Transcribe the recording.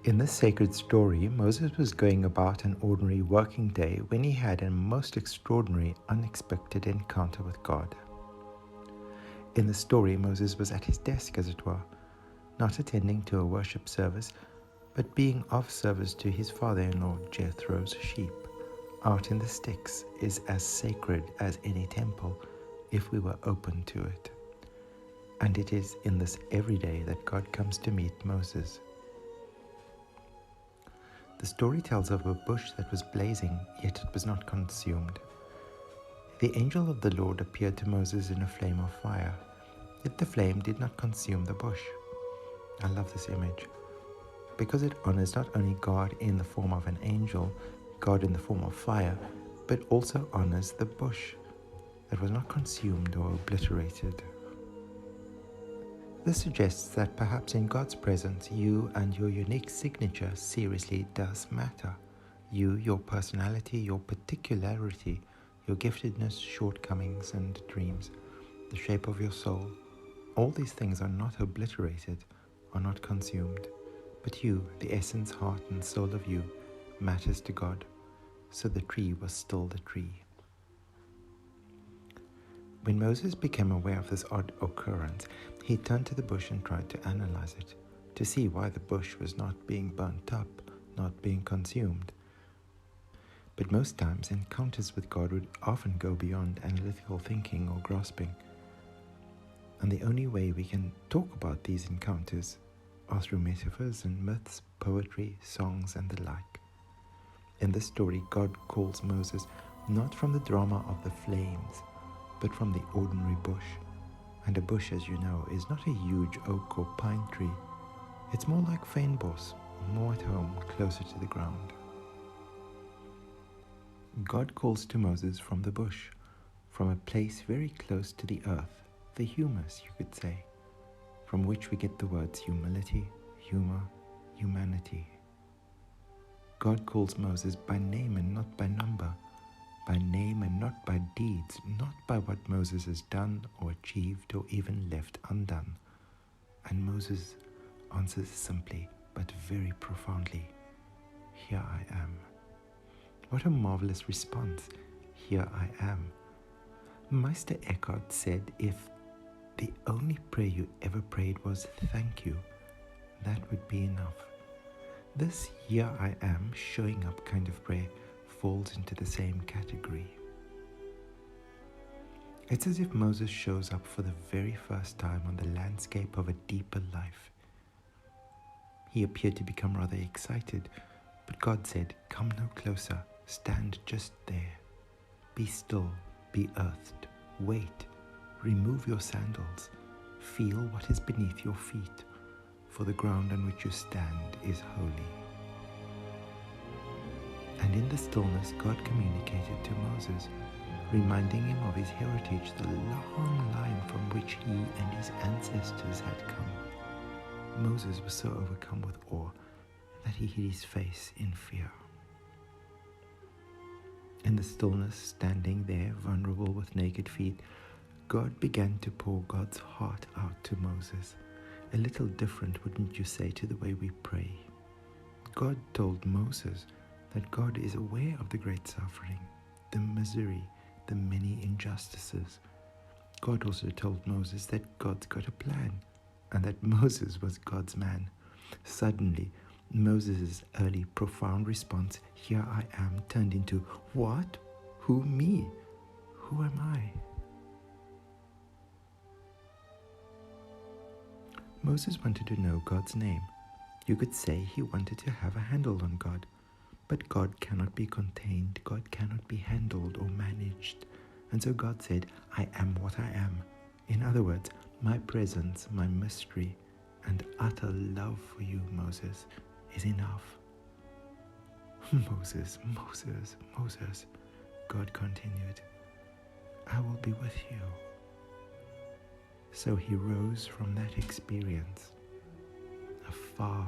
In this sacred story, Moses was going about an ordinary working day when he had a most extraordinary, unexpected encounter with God. In the story, Moses was at his desk, as it were, not attending to a worship service, but being of service to his father-in-law Jethro's sheep. Out in the sticks is as sacred as any temple, if we were open to it. And it is in this everyday that God comes to meet Moses. The story tells of a bush that was blazing, yet it was not consumed. The angel of the Lord appeared to Moses in a flame of fire, yet the flame did not consume the bush. I love this image, because it honors not only God in the form of an angel, God in the form of fire, but also honors the bush that was not consumed or obliterated. This suggests that perhaps in God's presence, you and your unique signature seriously does matter. You, your personality, your particularity, your giftedness, shortcomings, and dreams, the shape of your soul, all these things are not obliterated, are not consumed. But you, the essence, heart, and soul of you, matters to God. So the tree was still the tree. When Moses became aware of this odd occurrence, he turned to the bush and tried to analyze it, to see why the bush was not being burnt up, not being consumed. But most times, encounters with God would often go beyond analytical thinking or grasping. And the only way we can talk about these encounters are through metaphors and myths, poetry, songs, and the like. In this story, God calls Moses not from the drama of the flames, but from the ordinary bush. And a bush, as you know, is not a huge oak or pine tree. It's more like fynbos, more at home, closer to the ground. God calls to Moses from the bush, from a place very close to the earth, the humus, you could say, from which we get the words humility, humor, humanity. God calls Moses by name and not by number, by name and not by deeds, not by what Moses has done or achieved or even left undone. And Moses answers simply, but very profoundly, "Here I am." What a marvelous response, "Here I am." Meister Eckhart said if the only prayer you ever prayed was "thank you," that would be enough. This "here I am" showing up kind of prayer falls into the same category. It's as if Moses shows up for the very first time on the landscape of a deeper life. He appeared to become rather excited, but God said, "Come no closer, stand just there. Be still, be earthed, wait, remove your sandals, feel what is beneath your feet, for the ground on which you stand is holy." And in the stillness, God communicated to Moses, reminding him of his heritage, the long line from which he and his ancestors had come. Moses was so overcome with awe that he hid his face in fear. In the stillness, standing there, vulnerable with naked feet, God began to pour God's heart out to Moses. A little different, wouldn't you say, to the way we pray. God told Moses that God is aware of the great suffering, the misery, the many injustices. God also told Moses that God's got a plan, and that Moses was God's man. Suddenly, Moses' early profound response, "Here I am," turned into, "What? Who, me? Who am I?" Moses wanted to know God's name. You could say he wanted to have a handle on God. But God cannot be contained, God cannot be handled or managed. And so God said, "I am what I am." In other words, my presence, my mystery, and utter love for you, Moses, is enough. "Moses, Moses, Moses," God continued, "I will be with you." So he rose from that experience, a far